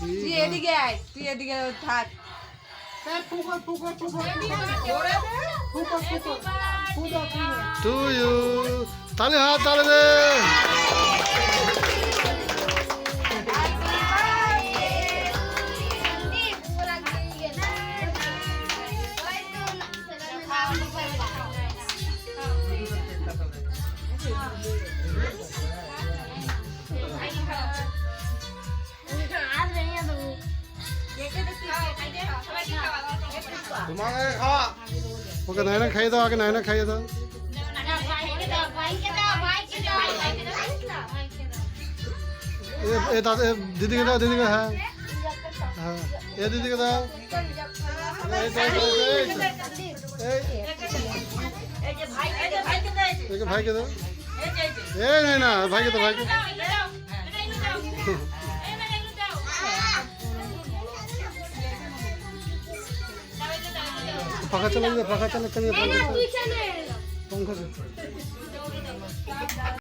তুই এদিকে আয়, তুই এদিকে থাক। টু ইউ তালে হাত তালে দে তোমাকে খাওয়া ওকে নাইনা খাইয়ে দাও আগে নাইনা খাইয়ে দাও এ দাদা দিদিকে দাও দিদিকে হ্যাঁ হ্যাঁ এ দিদিকে দাও ভাইকে দাও এই নাইনা ভাইকে দাও ভাইকে পাখা চালাবি পাখা চালাতে पंखा